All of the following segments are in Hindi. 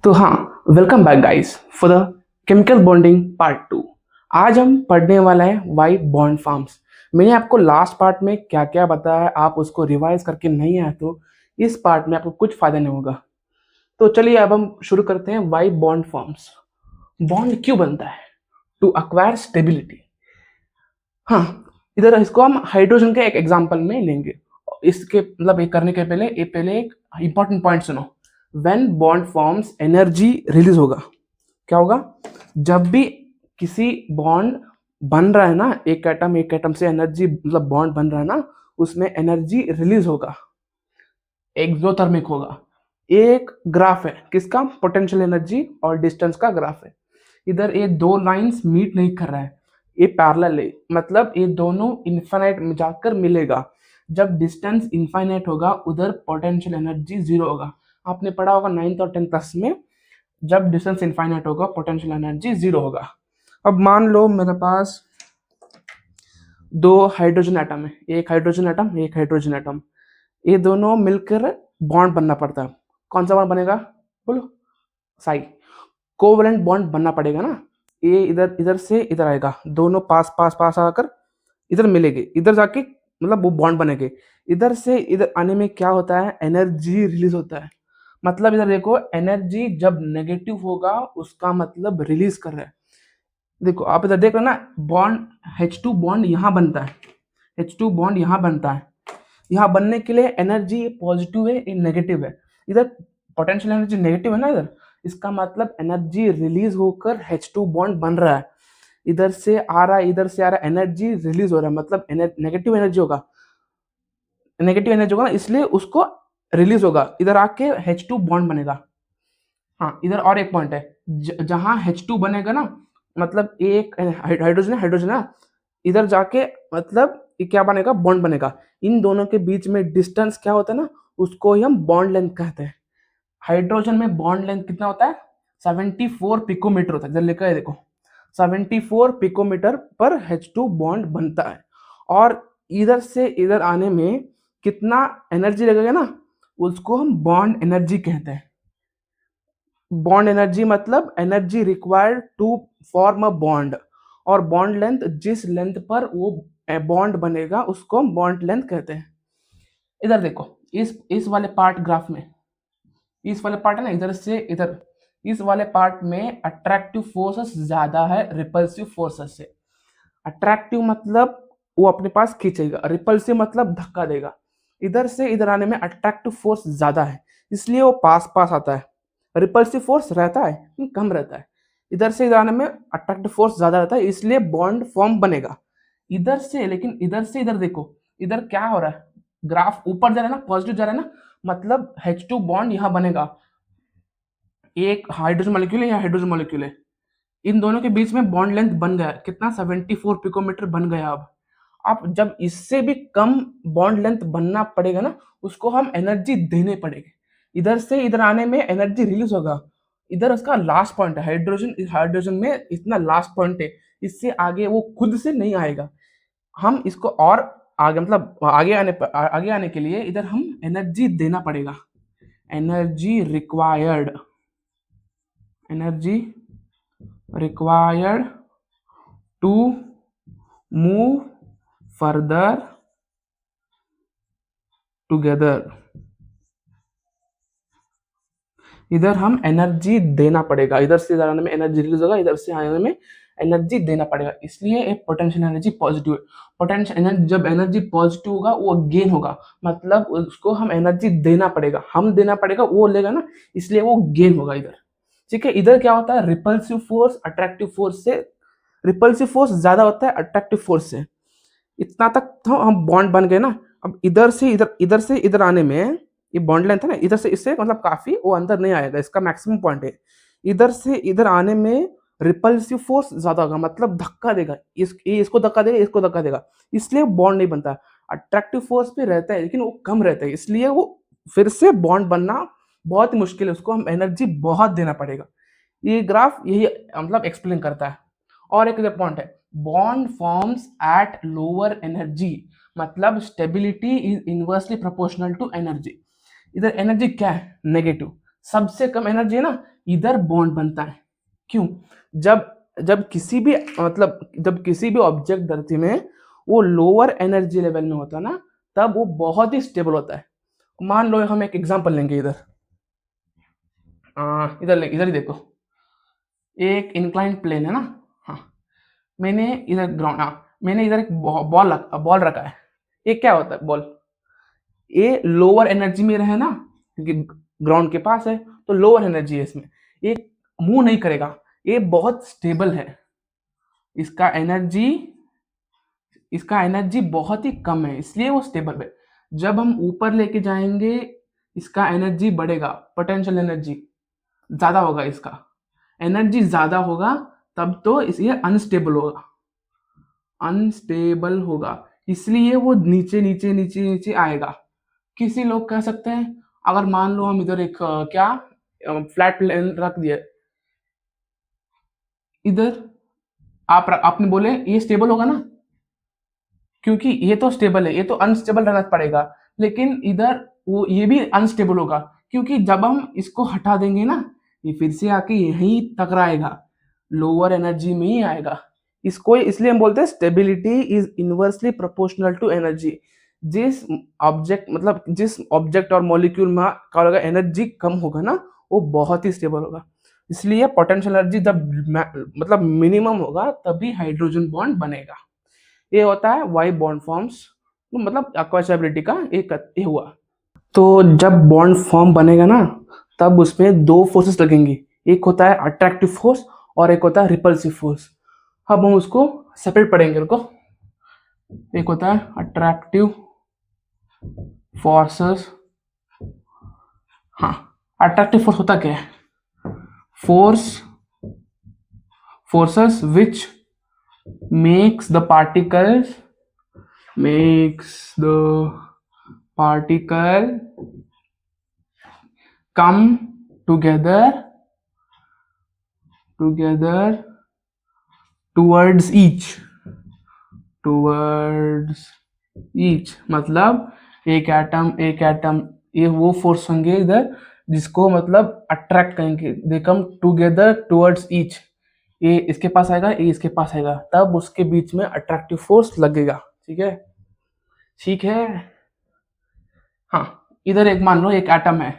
तो हाँ, welcome back guys for the chemical bonding part 2। आज हम पढ़ने वाला है वाई बॉन्ड फॉर्म्स। मैंने आपको लास्ट पार्ट में क्या क्या बताया है, आप उसको रिवाइज करके नहीं आए तो इस पार्ट में आपको कुछ फायदा नहीं होगा। तो चलिए अब हम शुरू करते हैं। वाई बॉन्ड फॉर्म्स, बॉन्ड क्यों बनता है? To acquire stability. हाँ, इधर इसको हम हाइड्रोजन के एक एग्जांपल में लेंगे। इसके मतलब ये करने के पहले एक इंपॉर्टेंट पॉइंट सुनो। When bond forms energy release होगा। क्या होगा? जब भी किसी बॉन्ड बन रहा है ना, एक एटम से एनर्जी मतलब बॉन्ड बन रहा है ना, उसमें एनर्जी रिलीज होगा, एक्सोथर्मिक होगा। एक ग्राफ है किसका? पोटेंशियल एनर्जी और डिस्टेंस का ग्राफ है। इधर ये दो लाइंस मीट नहीं कर रहा है, ये पैरेलल है, मतलब ये दोनों इन्फाइनाइट में जाकर मिलेगा। जब डिस्टेंस इन्फाइनाइट होगा उधर पोटेंशियल एनर्जी जीरो होगा। आपने पढ़ा होगा 9th और 10th क्लास में, जब डिस्टेंस इन्फाइनाइट होगा पोटेंशियल एनर्जी जीरो होगा। अब मान लो मेरे पास दो हाइड्रोजन एटम है, एक हाइड्रोजन एटम एक हाइड्रोजन एटम, ये दोनों मिलकर बॉन्ड बनना पड़ता है। कौन सा बॉन्ड बनेगा? बोलो। साई कोवलेंट बॉन्ड बनना पड़ेगा ना। ये इधर इधर से इधर आएगा, दोनों पास पास पास आकर इधर मिलेंगे, इधर जाके मतलब वो बॉन्ड बनेंगे। इधर से इधर आने में क्या होता है? एनर्जी रिलीज होता है। मतलब इधर देखो, एनर्जी जब नेगेटिव होगा उसका मतलब रिलीज कर रहा है। देखो आप इधर देख रहे हो ना, बॉन्ड H2 बॉन्ड यहाँ बनता है, H2 बॉन्ड यहाँ बनता है। यहाँ बनने के लिए एनर्जी पॉजिटिव है, ये नेगेटिव है। इधर पोटेंशियल एनर्जी नेगेटिव है ना इधर, इसका मतलब एनर्जी रिलीज होकर H2 बॉन्ड बन रहा है। इधर से आ रहा है, इधर से आ रहा है, एनर्जी रिलीज हो रहा है, मतलब नेगेटिव एनर्जी होगा, नेगेटिव एनर्जी होगा ना, इसलिए उसको रिलीज होगा, इधर आके H2 बॉन्ड बनेगा। हाँ, इधर और एक पॉइंट है, जहां H2 बनेगा ना, मतलब एक हाइड्रोजन है, हाइड्रोजन है, इधर जाके मतलब ये क्या बनेगा? बॉन्ड बनेगा। इन दोनों के बीच में डिस्टेंस क्या होता है ना, उसको ही हम बॉन्ड लेंथ कहते हैं। हाइड्रोजन में बॉन्ड लेंथ कितना होता है? 74 पिकोमीटर होता है। इधर लिखा है देखो, 74 पिकोमीटर पर H2 बॉन्ड बनता है। और इधर से इधर आने में कितना एनर्जी लगेगा ना, उसको हम बॉन्ड एनर्जी कहते हैं। बॉन्ड एनर्जी मतलब energy required to form a bond, और बॉन्ड लेंथ जिस लेंथ पर वो बॉन्ड बनेगा उसको हम बॉन्ड लेंथ कहते हैं। इधर देखो, इस वाले पार्ट ग्राफ में, इस वाले पार्ट है ना, इधर से इधर, इस वाले पार्ट में अट्रैक्टिव फोर्सेस ज्यादा है रिपल्सिव फोर्सेस से। अट्रैक्टिव मतलब वो अपने पास खींचेगा, रिपल्सिव मतलब धक्का देगा। इधर से इधर आने में अट्रैक्टिव फोर्स ज्यादा है, इसलिए वो पास पास आता है। रिपल्सिव फोर्स रहता है लेकिन कम रहता है। इधर से इधर आने में अट्रैक्टिव फोर्स ज्यादा रहता है, इसलिए बॉन्ड फॉर्म बनेगा इधर से। लेकिन इधर से इधर देखो, इधर क्या हो रहा है? ग्राफ ऊपर जा रहा है ना, पॉजिटिव जा रहा है ना, मतलब H2 बॉन्ड यहाँ बनेगा। एक हाइड्रोजन मॉलिक्यूल है या हाइड्रोजन मॉलिक्यूल है, इन दोनों के बीच में बॉन्ड लेंथ बन गया कितना? 74 पिकोमीटर बन गया। अब जब इससे भी कम बॉन्ड लेंथ बनना पड़ेगा ना, उसको हम एनर्जी देने पड़ेंगे। इधर से इधर आने में एनर्जी रिलीज होगा, इधर उसका लास्ट पॉइंट है। हाइड्रोजन, इस हाइड्रोजन में इतना लास्ट पॉइंट है, इससे आगे वो खुद से नहीं आएगा। हम इसको और आगे मतलब आगे आने के लिए इधर हम एनर्जी देना पड़ेगा। Energy required, energy required to move further together. इधर हम एनर्जी देना पड़ेगा, इधर से इधर आने में एनर्जी रिलीज होगा, इधर से आने में एनर्जी देना पड़ेगा, इसलिए एक पोटेंशियल एनर्जी पॉजिटिव है। पोटेंशियल एनर्जी, जब एनर्जी पॉजिटिव होगा वो गेन होगा, मतलब उसको हम एनर्जी देना पड़ेगा, हम देना पड़ेगा, वो लेगा ना, इसलिए वो गेन होगा इधर। ठीक है, इधर क्या होता है? रिपल्सिव फोर्स अट्रैक्टिव फोर्स से, रिपल्सिव फोर्स ज्यादा होता है अट्रैक्टिव फोर्स से। इतना तक तो हम बॉन्ड बन गए ना। अब इधर से इधर, इधर से इधर आने में ये बॉन्ड लेंथ है ना, इधर से इससे मतलब काफी वो अंदर नहीं आएगा, इसका मैक्सिमम पॉइंट है। इधर से इधर आने में रिपल्सिव फोर्स ज्यादा होगा, मतलब धक्का देगा, ये इसको धक्का देगा, इसको धक्का देगा, इसलिए बॉन्ड नहीं बनता। अट्रैक्टिव फोर्स भी रहता है लेकिन वो कम रहता है, इसलिए वो फिर से बॉन्ड बनना बहुत ही मुश्किल है, उसको हम एनर्जी बहुत देना पड़ेगा। ये ग्राफ यही मतलब एक्सप्लेन करता है। और एक पॉइंट है, bond forms at lower energy, मतलब stability is inversely proportional to energy. इधर एनर्जी क्या है? नेगेटिव। सबसे कम एनर्जी है ना, इधर बॉन्ड बनता है। क्यों? जब जब किसी भी मतलब जब किसी भी ऑब्जेक्ट धरती में वो लोअर एनर्जी लेवल में होता है ना, तब वो बहुत ही स्टेबल होता है। मान लो हम एक एग्जांपल लेंगे इधर, इधर ही देखो, एक इंक्लाइन प्लेन है ना। हाँ, मैंने इधर ग्राउंड, मैंने इधर एक बॉल रखा है। ये क्या होता है? बॉल ये लोअर एनर्जी में रहे ना, क्योंकि ग्राउंड के पास है तो लोअर एनर्जी है इसमें। ये मूव नहीं करेगा, ये बहुत स्टेबल है। इसका एनर्जी इसका एनर्जी बहुत ही कम है, इसलिए वो स्टेबल है। जब हम ऊपर लेके जाएंगे इसका एनर्जी बढ़ेगा, पोटेंशियल एनर्जी ज्यादा होगा, इसका एनर्जी ज्यादा होगा, तब तो ये अनस्टेबल होगा, इसलिए वो नीचे नीचे नीचे नीचे आएगा। किसी लोग कह सकते हैं, अगर मान लो हम इधर एक फ्लैट प्लेन रख दिए इधर, आपने बोले ये स्टेबल होगा ना, क्योंकि ये तो स्टेबल है, ये तो अनस्टेबल रहना पड़ेगा। लेकिन इधर वो ये भी अनस्टेबल होगा, क्योंकि जब हम इसको हटा देंगे ना, ये फिर से आके यहीं टकराएगा, लोअर एनर्जी में ही आएगा। इसको इसलिए हम बोलते हैं stability is inversely proportional to energy. जिस ऑब्जेक्ट और मॉलिक्यूल में का एनर्जी कम होगा ना, वो बहुत ही स्टेबल होगा। इसलिए पोटेंशियल एनर्जी जब मतलब मिनिमम होगा तभी हाइड्रोजन बॉन्ड बनेगा। ये होता है वाई बॉन्ड फॉर्म्स, मतलब एक्वा स्टेबिलिटी का एक ये हुआ। तो जब बॉन्ड फॉर्म बनेगा ना, तब उसमें दो फोर्सेस लगेंगी, एक होता है अट्रैक्टिव फोर्स और एक होता है रिपल्सिव फोर्स। अब हम उसको सेपरेट पढ़ेंगे, रुको। एक होता है अट्रैक्टिव फोर्सेस। हाँ, अट्रैक्टिव फोर्स होता क्या है? Forces which makes the particle come together towards each मतलब एक एटम ये वो फोर्स होंगे इधर जिसको मतलब अट्रैक्ट करेंगे, दे कम टुगेदर टुवर्ड्स ईच। ये इसके पास आएगा, ये इसके पास आएगा, तब उसके बीच में अट्रैक्टिव फोर्स लगेगा। ठीक है। हाँ, इधर एक मान लो एक एटम है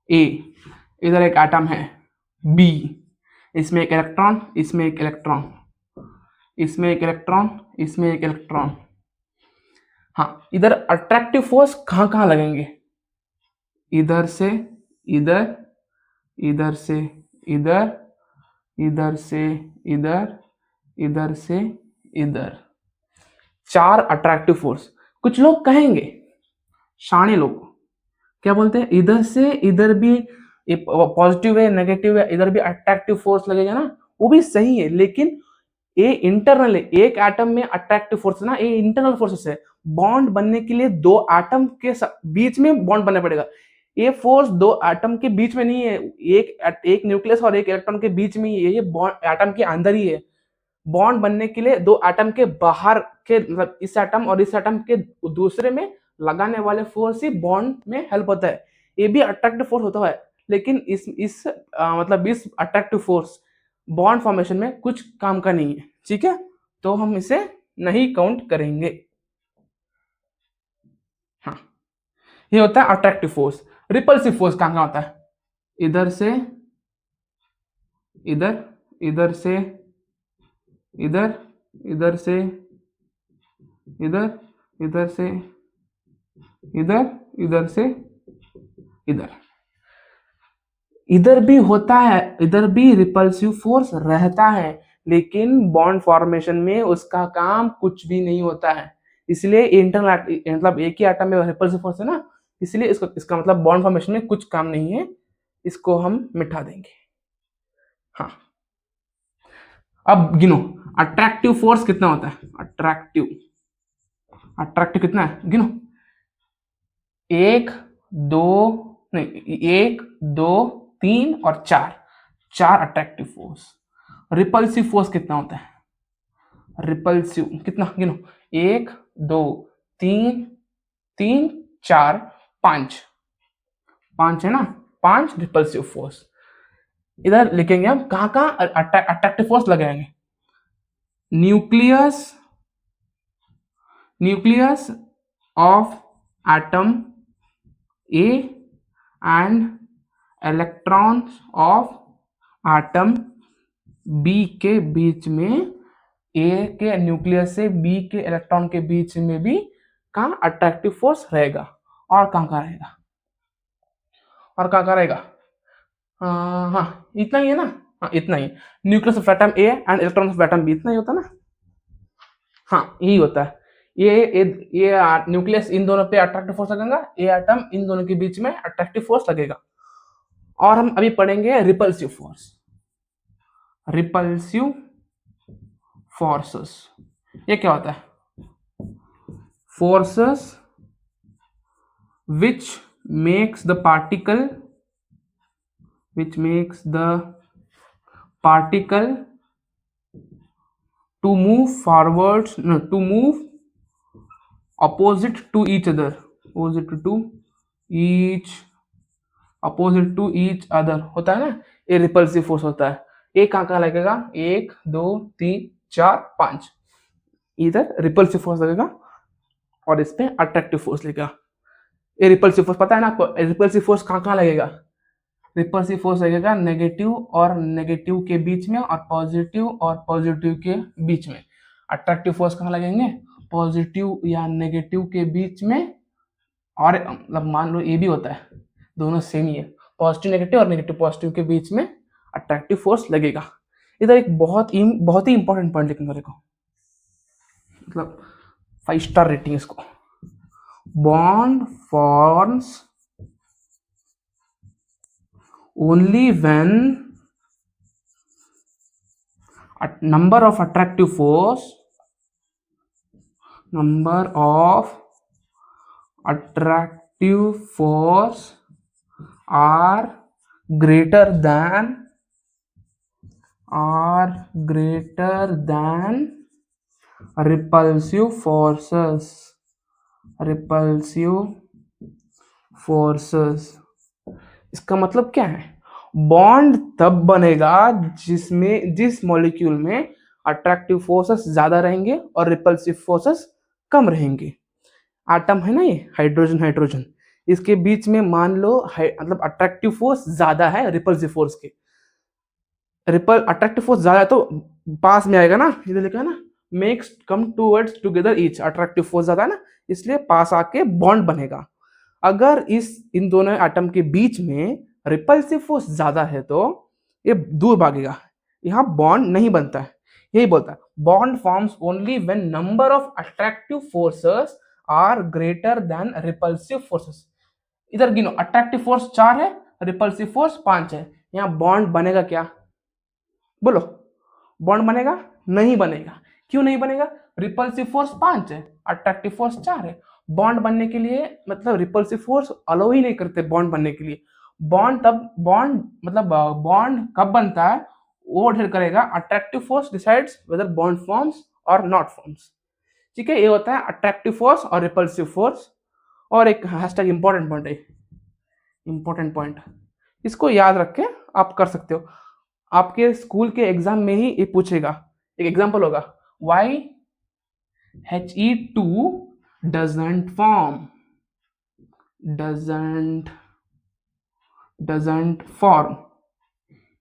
ए, इधर एक एटम है बी, इसमें एक इलेक्ट्रॉन, इसमें एक इलेक्ट्रॉन, इसमें एक इलेक्ट्रॉन, इसमें एक इलेक्ट्रॉन। हाँ, इधर अट्रैक्टिव फोर्स कहाँ कहाँ लगेंगे? इधर से इधर, इधर से इधर, इधर से इधर, इधर से इधर, 4 अट्रैक्टिव फोर्स। कुछ लोग कहेंगे, शाणे लोग क्या बोलते हैं, इधर से इधर भी पॉजिटिव है, नेगेटिव है, इधर भी अट्रैक्टिव फोर्स लगेगा ना, वो भी सही है, लेकिन ये इंटरनल है। एक एटम में अट्रैक्टिव फोर्स ना, ये इंटरनल फोर्सेस है। बॉन्ड बनने के लिए दो एटम के बीच में बॉन्ड बनना पड़ेगा। ये फोर्स दो एटम के बीच में नहीं है, एक न्यूक्लियस और एक इलेक्ट्रॉन के बीच में ही है, ये बॉन्ड एटम के अंदर ही है। बॉन्ड बनने के लिए दो एटम के बाहर के, मतलब इस एटम और इस एटम के दूसरे में लगाने वाले फोर्स ही बॉन्ड में हेल्प होता है। ये भी अट्रैक्टिव फोर्स होता है, लेकिन इस अट्रैक्टिव फोर्स बॉन्ड फॉर्मेशन में कुछ काम का नहीं है। ठीक है, तो हम इसे नहीं काउंट करेंगे। हाँ, ये होता है अट्रैक्टिव फोर्स। रिपल्सिव फोर्स कहाँ कहाँ होता है? इधर से इधर, इधर से इधर, इधर से इधर, इधर से इधर, इधर से इधर। इधर भी होता है, इधर भी रिपल्सिव फोर्स रहता है, लेकिन बॉन्ड फॉर्मेशन में उसका काम कुछ भी नहीं होता है। इसलिए इंटरनल मतलब एक ही एटम में रिपल्सिव फोर्स है ना, इसलिए इसका मतलब बॉन्ड फॉर्मेशन में कुछ काम नहीं है, इसको हम मिटा देंगे। हाँ, अब गिनो अट्रैक्टिव फोर्स कितना होता है? अट्रैक्टिव कितना है, गिनो। एक दो, नहीं, 1 2 3 और 4 अट्रैक्टिव फोर्स। रिपल्सिव फोर्स कितना होता है? रिपल्सिव कितना, गिनो। 1 2 3 4 5 है ना। 5 रिपल्सिव फोर्स। इधर लिखेंगे हम कहाँ कहाँ अट्रैक्टिव फोर्स लगाएंगे। Nucleus of atom A and electrons of atom B के बीच में, ए के न्यूक्लियस से बी के इलेक्ट्रॉन के बीच में भी कहाँ अट्रैक्टिव फोर्स रहेगा। और कहाँ रहेगा, और कहाँ रहेगा, हाँ इतना ही है ना, हाँ इतना ही। Nucleus of atom A and electron of atom B, इतना ही होता है ना, हाँ यही होता है। ये न्यूक्लियस इन दोनों पे अट्रैक्टिव फोर्स लगेगा, ए एटम इन दोनों के बीच में अट्रैक्टिव फोर्स लगेगा। और हम अभी पढ़ेंगे रिपल्सिव फोर्स, रिपल्सिव फोर्सेस। ये क्या होता है, forces which makes the particle to move forwards, no, to move opposite to each other, opposite to each other होता है ना, ये रिपल्सिव फोर्स होता है। एक कहाँ लगेगा, 1 2 3 4 5, इधर रिपल्सिव फोर्स लगेगा और इस पे अट्रैक्टिव फोर्स लगेगा। ये रिपल्सिव फोर्स पता है ना आपको, रिपल्सिव फोर्स कहाँ लगेगा, रिपल्सिव फोर्स लगेगा नेगेटिव और नेगेटिव के बीच में और पॉजिटिव के बीच में। अट्रैक्टिव फोर्स कहाँ लगेंगे, पॉजिटिव या नेगेटिव के बीच में। और मतलब मान लो ये भी होता है, दोनों सेम ही है, पॉजिटिव नेगेटिव और नेगेटिव पॉजिटिव के बीच में अट्रैक्टिव फोर्स लगेगा। इधर एक बहुत ही इंपॉर्टेंट पॉइंट लिखेंगे, देखो मतलब 5 स्टार रेटिंग इसको। Bond forms only when number of attractive force are greater than repulsive forces। इसका मतलब क्या है, बॉन्ड तब बनेगा जिस मॉलिक्यूल में अट्रैक्टिव फोर्सेस ज्यादा रहेंगे और रिपल्सिव फोर्सेस कम रहेंगे। एटम है ना ये, हाइड्रोजन, इसके बीच में मान लो मतलब अट्रैक्टिव फोर्स ज्यादा है रिपल्सिव फोर्स के। अट्रैक्टिव फोर्स ज्यादा है तो पास में आएगा ना, इधर लिखा है ना, makes come towards together each. Attractive force ज्यादा है ना, इसलिए पास आके बॉन्ड बनेगा। अगर इन दोनों एटम के बीच में रिपल्सिव फोर्स ज्यादा है तो ये दूर भागेगा, यहां बॉन्ड नहीं बनता है। यही बोलता है bond forms only when number of attractive forces are greater than repulsive forces. इधर गिनो, अट्रैक्टिव फोर्स 4 है, रिपल्सिव फोर्स 5 है, यहां बॉन्ड बनेगा क्या, बोलो बॉन्ड बनेगा, नहीं बनेगा। क्यों नहीं बनेगा, रिपल्सिव फोर्स 5 है, अट्रैक्टिव फोर्स 4 है। बॉन्ड बनने के लिए मतलब रिपल्सिव फोर्स अलाउ ही नहीं करते बॉन्ड बनने के लिए। बॉन्ड कब बनता है वो डिसाइड करेगा, attractive force decides whether bond forms और नॉट फॉर्म्स। ठीक है, ये होता है अट्रैक्टिव फोर्स और रिपल्सिव फोर्स। और एक हैशटैग इंपॉर्टेंट पॉइंट, इसको याद रख के आप कर सकते हो। आपके स्कूल के एग्जाम में ही ये पूछेगा, एक एग्जांपल होगा, वाई He2 doesn't form।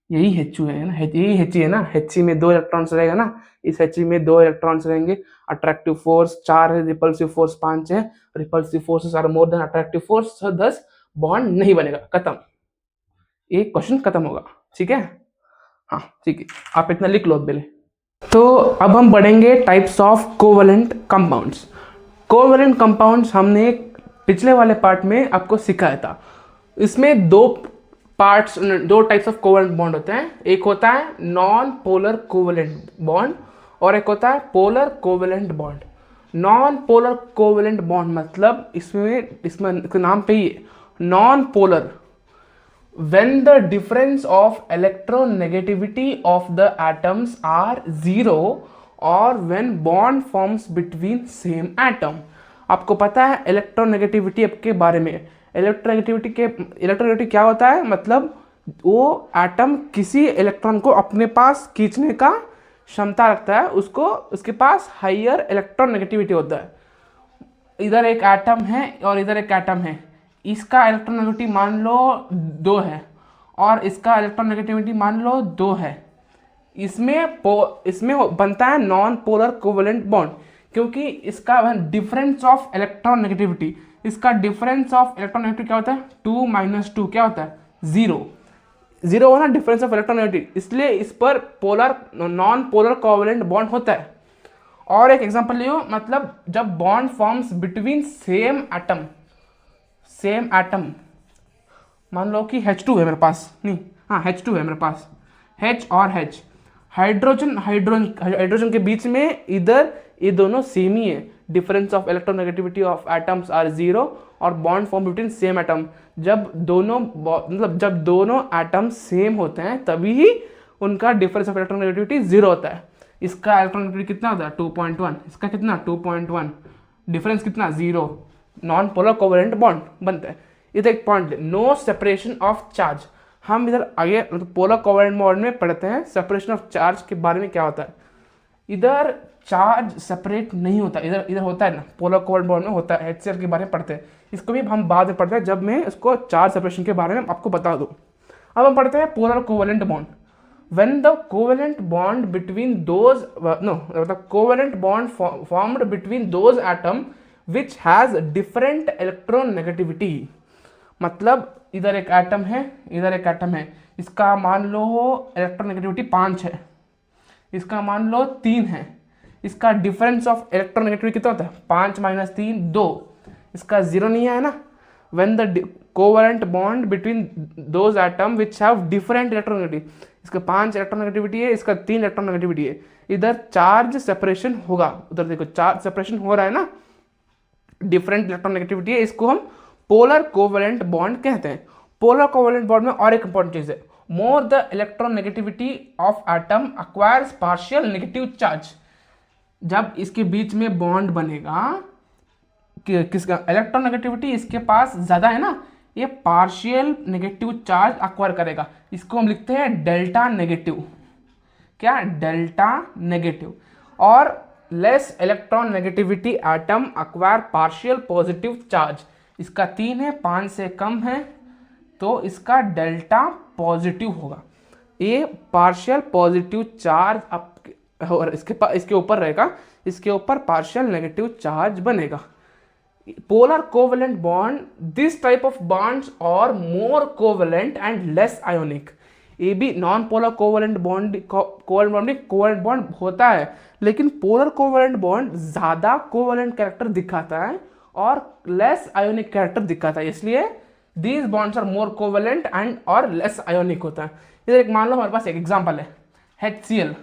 यही He है ना, यही He है ना, He में 2 इलेक्ट्रॉन्स रहेगा ना, इस He में 2 इलेक्ट्रॉन्स रहेंगे। अट्रैक्टिव फोर्स 4 है, रिपल्सिव फोर्स 5 है, repulsive forces are more than attractive force, thus bond नहीं बनेगा, खत्म, एक क्वेश्चन खत्म होगा। ठीक है, हाँ ठीक है, आप इतना लिख लो पहले। तो अब हम पढ़ेंगे types of covalent compounds. Covalent compounds हमने पिछले वाले पार्ट में आपको सिखाया था। इसमें दो टाइप्स ऑफ कोवलेंट बॉन्ड होते हैं, एक होता है नॉन पोलर कोवलेंट बॉन्ड और एक होता है polar covalent bond. Non polar covalent bond मतलब इसमें नाम पे ही non polar, when the difference of electronegativity of the atoms are 0 or when bond forms between same atom। आपको पता है इलेक्ट्रोनेगेटिविटी के बारे में, इलेक्ट्रोनेगेटिविटी क्या होता है, मतलब वो एटम किसी इलेक्ट्रॉन को अपने पास खींचने का क्षमता रखता है, उसको उसके पास हाइयर इलेक्ट्रॉन नेगेटिविटी होता है। इधर एक एटम है और इधर एक एटम है, इसका इलेक्ट्रॉन नेगेटिविटी मान लो 2 है और इसका इलेक्ट्रॉन नेगेटिविटी मान लो 2 है। इसमें बनता है नॉन पोलर कोवेलेंट बॉन्ड, क्योंकि इसका डिफरेंस ऑफ इलेक्ट्रॉन नेगेटिविटी, इसका डिफरेंस ऑफ इलेक्ट्रॉन नेगेटिविटी क्या होता है, 2 - 2 क्या होता है, 0 0 होना डिफरेंस ऑफ इलेक्ट्रॉन नेगेटिविटी, इसलिए इस पर polar non polar covalent bond होता है। और एक एग्जांपल लियो, मतलब जब bond forms between same atom, मान लो कि H2 है मेरे पास, नहीं हाँ H2 है मेरे पास, H और H, हाइड्रोजन के बीच में इधर ये दोनों सेम ही है, difference of electronegativity of atoms are 0 और bond form between same atom. जब दोनों एटम सेम होते हैं तभी ही उनका डिफरेंस ऑफ इलेक्ट्रोनेगेटिविटी 0 होता है। इसका इलेक्ट्रोनेगेटिविटी कितना होता है, 2.1, इसका कितना 2.1, डिफरेंस कितना 0, नॉन पोलर कोवेलेंट बॉन्ड बनता है। इधर एक point, no separation of charge. हम इधर आगे पोलर कोवेलेंट बॉन्ड में पढ़ते हैं सेपरेशन ऑफ चार्ज के बारे में क्या होता है। इधर चार्ज सेपरेट नहीं होता, इधर होता है ना, पोलर कोवेलेंट बॉन्ड में होता है। HCl के बारे में पढ़ते हैं, इसको भी हम बाद में पढ़ते हैं जब मैं इसको चार्ज सेपरेशन के बारे में आपको बता दूँ। अब हम पढ़ते हैं polar covalent bond. when the covalent bond between those the covalent bond formed between those atom which has different electron negativity, मतलब इधर एक एटम है, इधर एक एटम है, इसका मान लो इलेक्ट्रॉन नेगेटिविटी 5 है, इसका मान लो 3 है, इसका डिफरेंस ऑफ इलेक्ट्रॉन नेगेटिविटी कितना होता है, 5 - 3 2, इसका 0 नहीं है ना। when the covalent bond between those atom which have different electron negativity, इसका 5 इलेक्ट्रॉन नेगेटिविटी है, इसका 3 इलेक्ट्रॉन नेगेटिविटी है, इधर चार्ज सेपरेशन होगा, उधर देखो चार्ज सेपरेशन हो रहा है ना, डिफरेंट इलेक्ट्रॉन नेगेटिविटी है, इसको हम पोलर कोवेलेंट बॉन्ड कहते हैं। पोलर कोवेलेंट बॉन्ड में और एक इंपॉर्टेंट चीज है, more the electron negativity of atom acquires partial negative charge. जब इसके बीच में बॉन्ड बनेगा, किसका इलेक्ट्रॉन नेगेटिविटी इसके पास ज्यादा है ना, ये पार्शियल नेगेटिव चार्ज अक्वायर करेगा, इसको हम लिखते हैं डेल्टा नेगेटिव। क्या, डेल्टा नेगेटिव। और less electron negativity atom acquire partial positive charge, इसका 3 है, 5 से कम है तो इसका डेल्टा पॉजिटिव होगा। ये पार्शियल पॉजिटिव चार्ज और इसके ऊपर रहेगा, इसके ऊपर पार्शियल नेगेटिव चार्ज बनेगा। polar covalent bond, this type of bonds are more covalent and less ionic। ये भी नॉन पोलर कोवेलेंट बॉन्ड होता है, लेकिन पोलर कोवेलेंट बॉन्ड ज्यादा कोवेलेंट कैरेक्टर दिखाता है और लेस आयोनिक कैरेक्टर दिखाता है, इसलिए these bonds are more covalent and और लेस आयोनिक होता है। इधर एक मान लो हमारे पास एक एग्जांपल है HCl।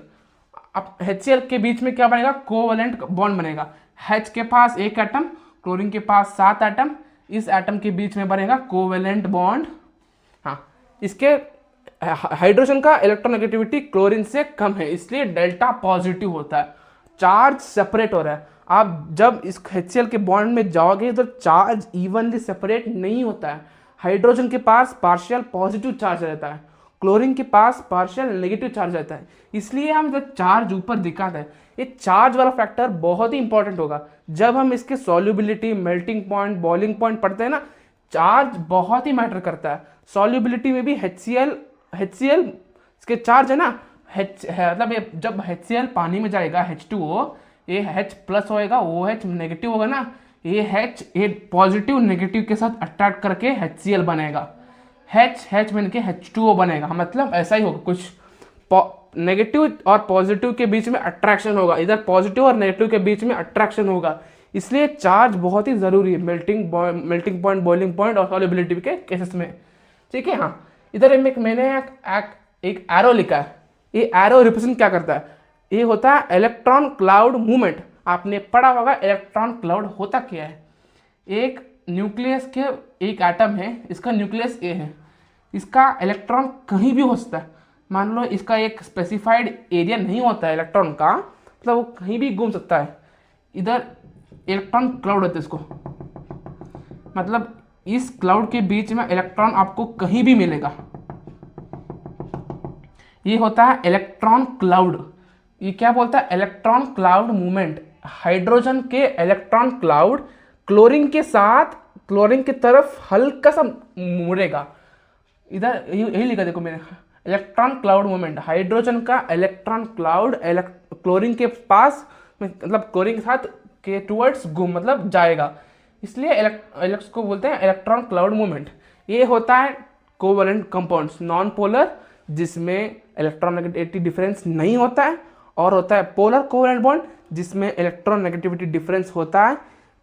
अब HCl के बीच में क्या बनेगा, कोवेलेंट बॉन्ड बनेगा। H के पास एक एटम, क्लोरीन के पास 7 एटम, इस एटम के बीच में बनेगा कोवेलेंट बॉन्ड। हाँ, इसके हाइड्रोजन का इलेक्ट्रोनेगेटिविटी क्लोरीन से कम है, इसलिए डेल्टा पॉजिटिव होता है, चार्ज सेपरेट हो रहा है। आप जब इस HCl के बॉन्ड में जाओगे तो चार्ज इवनली सेपरेट नहीं होता है। हाइड्रोजन के पास पार्शियल पॉजिटिव चार्ज रहता है, क्लोरीन के पास पार्शियल नेगेटिव चार्ज रहता है, इसलिए हम जब चार्ज ऊपर दिखाते हैं, ये चार्ज वाला फैक्टर बहुत ही इंपॉर्टेंट होगा। जब हम इसके solubility, melting point, boiling point पढ़ते हैं ना, चार्ज बहुत ही मैटर करता है। सॉल्युबिलिटी में भी HCl इसके चार्ज है ना, मतलब ये जब HCl पानी में जाएगा H2O, ये H+ होएगा, OH नेगेटिव होगा ना, ये H पॉजिटिव नेगेटिव के साथ अट्रैक्ट करके HCl बनेगा, H बन के H2O बनेगा। मतलब ऐसा ही होगा, कुछ नेगेटिव और पॉजिटिव के बीच में अट्रैक्शन होगा, इधर पॉजिटिव और नेगेटिव के बीच में अट्रैक्शन होगा, इसलिए चार्ज बहुत ही जरूरी है मेल्टिंग पॉइंट, बॉइलिंग पॉइंट और सॉल्युबिलिटी के केसेस में। ठीक है। हाँ, इधर मैंने एक एरो लिखा है, ये एरो रिप्रेजेंट क्या करता है, ये होता है इलेक्ट्रॉन क्लाउड मूवमेंट। आपने पढ़ा होगा इलेक्ट्रॉन क्लाउड होता क्या है। एक न्यूक्लियस के एक एटम है, इसका न्यूक्लियस A है, इसका इलेक्ट्रॉन कहीं भी हो सकता है। मान लो इसका एक स्पेसिफाइड एरिया नहीं होता है इलेक्ट्रॉन का, मतलब वो कहीं भी घूम सकता है। इधर इलेक्ट्रॉन क्लाउड होता है इसको, मतलब इस क्लाउड के बीच में इलेक्ट्रॉन आपको कहीं भी मिलेगा। ये होता है इलेक्ट्रॉन क्लाउड। ये क्या बोलता है? Electron cloud movement. हाइड्रोजन के इलेक्ट्रॉन क्लाउड क्लोरीन के साथ, क्लोरीन की तरफ हल्का सा मुड़ेगा। इधर यही लिखा देखो मैंने, इलेक्ट्रॉन क्लाउड मूवमेंट। हाइड्रोजन का इलेक्ट्रॉन क्लाउड क्लोरीन के पास, मतलब क्लोरीन के साथ के टुवर्ड्स घूम मतलब जाएगा, इसलिए इलेक्ट्रॉन को बोलते हैं इलेक्ट्रॉन क्लाउड मूवमेंट। ये होता है कोवैलेंट कंपाउंड्स, नॉन पोलर जिसमें इलेक्ट्रॉन डिफरेंस नहीं होता है, और होता है पोलर कोवैलेंट बॉन्ड जिसमें इलेक्ट्रॉन नेगेटिविटी डिफरेंस होता है।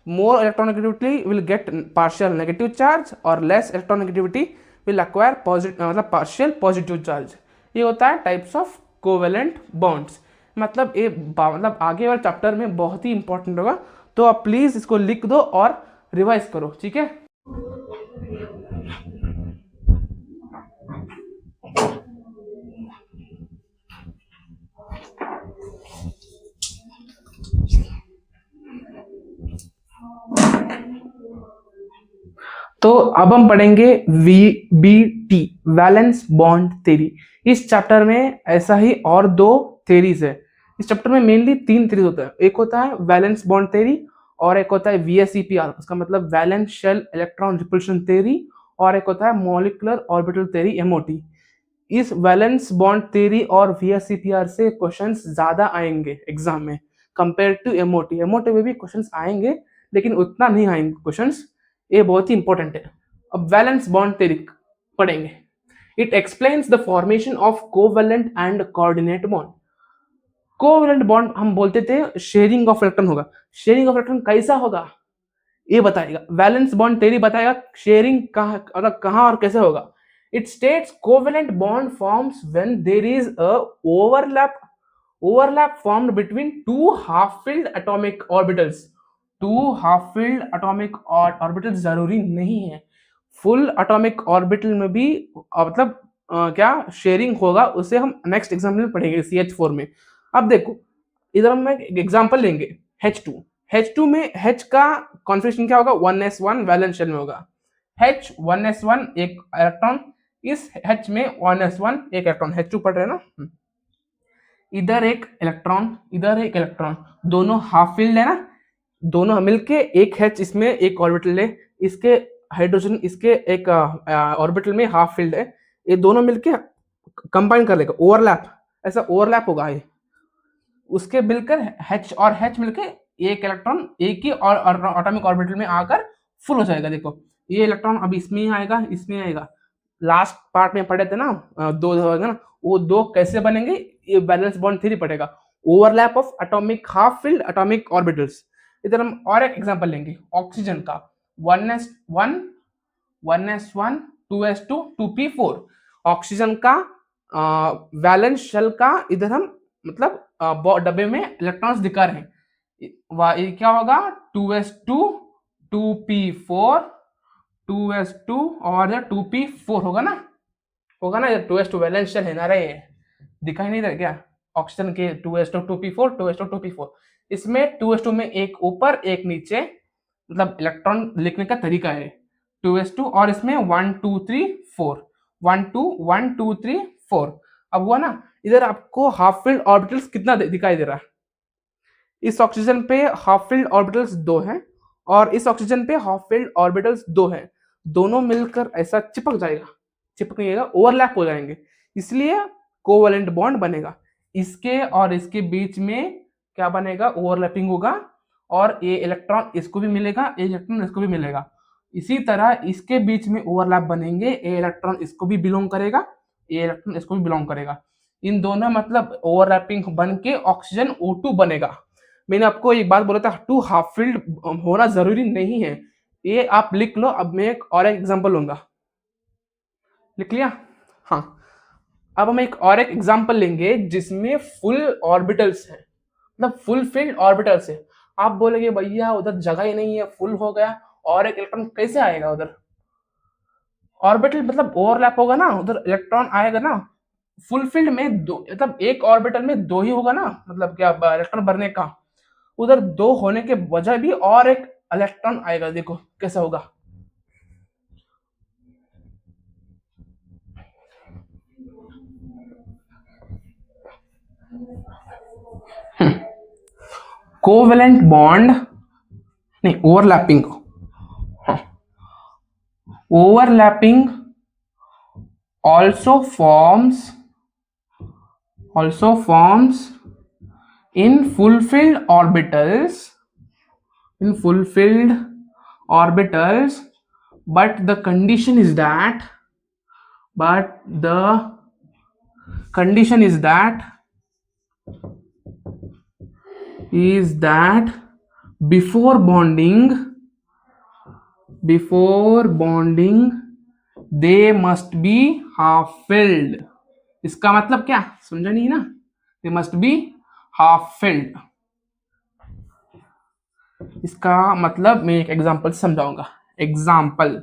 More electronegativity will get partial negative charge और less electronegativity will acquire positive मतलब पार्शियल पॉजिटिव चार्ज। ये होता है टाइप्स ऑफ कोवैलेंट बॉन्ड्स। मतलब ये मतलब आगे वाले चैप्टर में बहुत ही इंपॉर्टेंट होगा, तो आप प्लीज इसको लिख दो और रिवाइज करो, ठीक है। तो अब हम पढ़ेंगे VBT, वैलेंस बॉन्ड थ्योरी। इस चैप्टर में ऐसा ही और दो थ्योरीज है। इस चैप्टर में मेनली तीन थ्योरीज होता है। एक होता है वैलेंस बॉन्ड थ्योरी, और एक होता है VSEPR, उसका मतलब valence shell electron repulsion theory, और एक होता है मॉलिक्यूलर ऑर्बिटल थ्योरी MOT। इस वैलेंस बॉन्ड थ्योरी और VSEPR से क्वेश्चंस ज्यादा आएंगे एग्जाम में कंपेयर टू MOT। MOT में भी क्वेश्चंस आएंगे लेकिन उतना नहीं आएंगे क्वेश्चंस, ये बहुत ही इंपॉर्टेंट है। अब वैलेंस बॉन्ड थ्योरी पढ़ेंगे। It explains the formation of covalent and coordinate bond. Covalent bond हम बोलते थे शेयरिंग ऑफ इलेक्ट्रॉन होगा। शेयरिंग ऑफ इलेक्ट्रॉन कैसा होगा ये बताएगा। वैलेंस बॉन्ड थ्योरी बताएगा शेयरिंग कहाँ और कैसे होगा। It states covalent bond forms when there is a overlap formed between two half filled atomic orbitals. Two half filled atomic orbitals जरूरी नहीं है, फुल एटॉमिक ऑर्बिटल में भी मतलब क्या शेयरिंग होगा, उसे हम नेक्स्ट एग्जाम्पल में पढ़ेंगे CH4 में। अब देखो इधर हम एक एग्जाम्पल लेंगे H2। H2 में H का कॉन्फिगरेशन क्या होगा? 1s1 वैलेंस शेल में होगा। H 1s1 एक इलेक्ट्रॉन, इस H में 1s1 एक इलेक्ट्रॉन। H2 पढ़ रहे हैं ना। इधर एक इलेक्ट्रॉन, इधर एक इलेक्ट्रॉन, दोनों हाफ फील्ड है ना, दोनों मिलके एक H इसमें एक ऑर्बिटल है, इसके हाइड्रोजन इसके एक ऑर्बिटल में हाफ फील्ड है, ये दोनों मिलके कंबाइन कर लेगा, ओवरलैप, ऐसा ओवरलैप होगा ये। उसके मिलकर H और H मिलके एक इलेक्ट्रॉन एक ही और एटॉमिक ऑर्बिटल में आकर फुल हो जाएगा। देखो ये इलेक्ट्रॉन अब इसमें आएगा, इसमें आएगा। लास्ट पार्ट में पढ़े थे ना, दो होगा ना, वो दो कैसे बनेंगे, ये बैलेंस बॉन्ड थ्योरी पढ़ेगा। Overlap of atomic half field atomic orbitals. इधर हम और एक एग्जांपल लेंगे ऑक्सीजन का। 1s1 1s1 2s2 2p4। Oxygen का वैलेंस शेल का इधर हम मतलब डब्बे में इलेक्ट्रॉन्स दिखा रहे हैं। ये क्या होगा? 2s2 2p4 2s2 और 2p4 होगा ना, होगा ना। 2s2 वैलेंस शेल है ना रे, दिखाई नहीं दे क्या? ऑक्सीजन के 2s2 2p4 2s2 2p4। इसमें 2s2 में एक ऊपर एक नीचे, मतलब इलेक्ट्रॉन लिखने का तरीका है 2s2, और इसमें 1 2 3 4 1 2 1 2 3 4। अब हुआ ना, इधर आपको हाफ फील्ड ऑर्बिटल्स कितना दिखाई दे रहा है? इस ऑक्सीजन पे हाफ फील्ड ऑर्बिटल्स 2 हैं, और इस ऑक्सीजन पे हाफ फील्ड ऑर्बिटल्स 2 हैं। दोनों मिलकर ऐसा चिपक जाएगा, चिपकेगा, ओवरलैप हो जाएंगे, इसलिए कोवैलेंट बॉन्ड बनेगा। इसके और इसके बीच में क्या बनेगा? ओवरलैपिंग होगा, और ये इलेक्ट्रॉन इसको भी मिलेगा, ये इलेक्ट्रॉन इसको भी मिलेगा। इसी तरह इसके बीच में ओवरलैप बनेंगे, ये इलेक्ट्रॉन इसको भी बिलोंग करेगा, ये इलेक्ट्रॉन इसको भी बिलोंग करेगा। इन दोनों मतलब ओवरलैपिंग बन के ऑक्सीजन O2 बनेगा। मैंने आपको एक बात बोला था, टू हाफ फील्ड होना जरूरी नहीं है, ये आप लिख लो। अब मैं एक और एग्जांपल लूंगा, लिख लिया? हाँ। अब हम एक और एक एग्जांपल लेंगे जिसमें फुल ऑर्बिटल्स है, मतलब फुल फील्ड ऑर्बिटल्स है। आप बोलेंगे भैया उधर जगह ही नहीं है, फुल हो गया, और एक इलेक्ट्रॉन कैसे आएगा उधर? ऑर्बिटल मतलब ओवरलैप होगा ना, उधर इलेक्ट्रॉन आएगा ना। फुल फील्ड में दो, मतलब एक ऑर्बिटल में दो ही होगा ना, मतलब क्या इलेक्ट्रॉन भरने का। उधर दो होने के वजह भी और एक इलेक्ट्रॉन आएगा, देखो कैसा होगा। कोवेलेंट बॉन्ड नहीं, overlapping, overlapping also forms in fulfilled orbitals, but the condition is that before bonding they must be half filled. इसका मतलब क्या समझा नहीं ना, they must be half filled. इसका मतलब मैं एक एग्जांपल समझाऊंगा। एग्जांपल,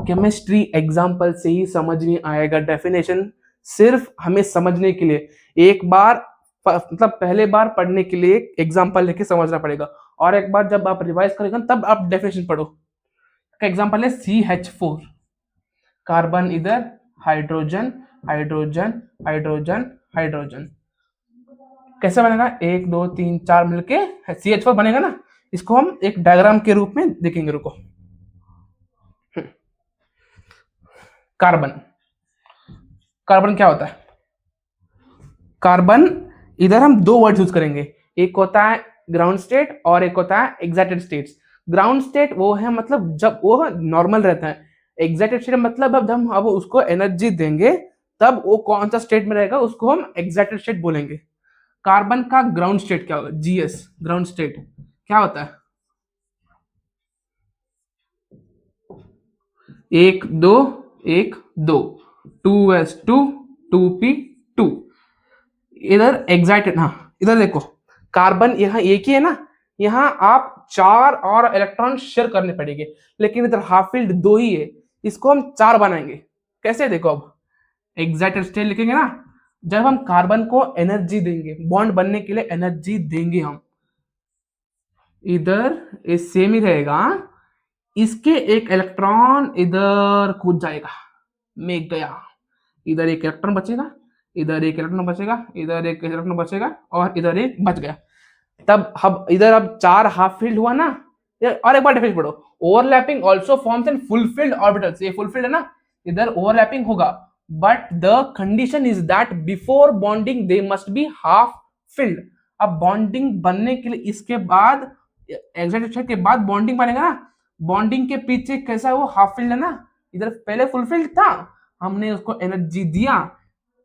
केमिस्ट्री एग्जांपल से ही समझ नहीं आएगा, डेफिनेशन सिर्फ हमें समझने के लिए एक बार मतलब पहले बार पढ़ने के लिए एग्जांपल लेके समझना पड़ेगा, और एक बार जब आप रिवाइज करेंगे तब आप डेफिनेशन पढ़ो। एग्जांपल है CH4, कार्बन इधर, हाइड्रोजन हाइड्रोजन हाइड्रोजन हाइड्रोजन, कैसे बनेगा 1 2 3 4 मिलके CH4 बनेगा ना। इसको हम एक डायग्राम के रूप में देखेंगे, रुको। कार्बन, कार्बन क्या होता है? कार्बन, इधर हम दो वर्ड यूज करेंगे, एक होता है ग्राउंड स्टेट और एक होता है एक्साइटेड स्टेट्स। ग्राउंड स्टेट वो है मतलब जब वो नॉर्मल रहता है, एक्साइटेड स्टेट मतलब अब हम अब उसको एनर्जी देंगे तब वो कौन सा स्टेट में रहेगा उसको हम एक्साइटेड स्टेट बोलेंगे। कार्बन का ग्राउंड स्टेट क्या होगा? GS, ग्राउंड स्टेट क्या होता है? 1 2 1 2 2s2 2p2। इधर एक्साइटेड, हाँ इधर देखो, कार्बन यहाँ एक ही है ना, यहाँ आप 4 और इलेक्ट्रॉन शेयर करने पड़ेंगे, लेकिन इधर हाफ फील्ड 2 ही है, इसको हम 4 बनाएंगे। कैसे? देखो अब एक्साइटेड स्टेट लिखेंगे ना, जब हम कार्बन को एनर्जी देंगे, बॉन्ड बनने के लिए एनर्जी देंगे हम, इधर ये सेम ही रहेगा, इसके एक इलेक्ट्रॉन इधर कूद जाएगा, मैं गया, इधर एक इलेक्ट्रॉन बचेगा, इधर एक इलेक्ट्रॉन बचेगा, इधर एक इलेक्ट्रॉन बचेगा और इधर एक बच गया। तब अब इधर अब 4 हाफ फील्ड हुआ ना। और एक बार डेफिनेशन पढ़ो, overlapping also forms in fulfilled orbitals. ये फुलफिल्ड है ना, इधर ओवरलैपिंग होगा, but the condition is that before bonding they must be half filled. अब बॉन्डिंग बनने के लिए इसके बाद एक्साइटेड के बाद बॉन्डिंग बनेगा ना, बॉन्डिंग के पीछे कैसा वो हाफ फिल्ड है ना, इधर पहले फुलफिल्ड था, हमने उसको एनर्जी दिया,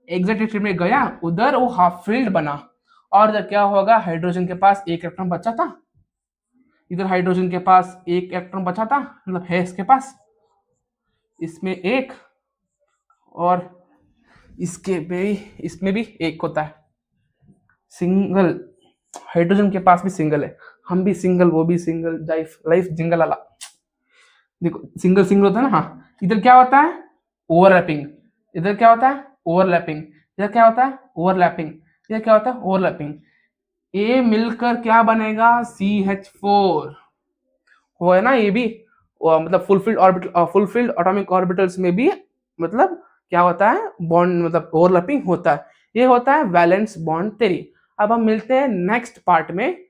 एक्साइटेड में गया, उधर वो हाफ फिल्ड बना, और इधर क्या होगा, हाइड्रोजन के पास एक इलेक्ट्रॉन बचा था, इधर हाइड्रोजन के पास एक इलेक्ट्रॉन बचा था, मतलब है इसके पास, इसमें एक, और इसमें भी एक होता है, सिंगल। हाइड्रोजन के पास भी सिंगल है, हम भी सिंगल, वो भी सिंगल, लाइफ जिंगल वाला। देखो सिंगल सिंगल होता है ना, हाँ। इधर क्या होता है? ओवरलैपिंग। इधर क्या होता है? ओवरलैपिंग। इधर क्या होता है? ओवरलैपिंग। इधर क्या होता है? ओवरलैपिंग। ये मिलकर क्या बनेगा? CH4 वो है ना, ये भी मतलब फुलफिल्ड एटॉमिक ऑर्बिटल्स में भी मतलब क्या होता है? बॉन्ड मतलब ओवरलैपिंग होता है। ये होता है वैलेंस बॉन्ड थ्योरी। अब हम मिलते हैं नेक्स्ट पार्ट में।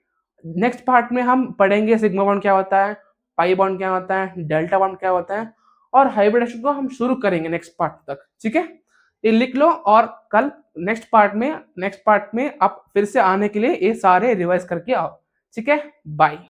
नेक्स्ट पार्ट में हम पढ़ेंगे सिग्मा बॉन्ड क्या होता है, पाई बॉन्ड क्या होता है, डेल्टा बॉन्ड क्या होता है, और हाइब्रिडेशन को हम शुरू करेंगे नेक्स्ट पार्ट तक। ठीक है, ये लिख लो, और कल नेक्स्ट पार्ट में आप फिर से आने के लिए ये सारे रिवाइज करके आओ। ठीक है, बाय।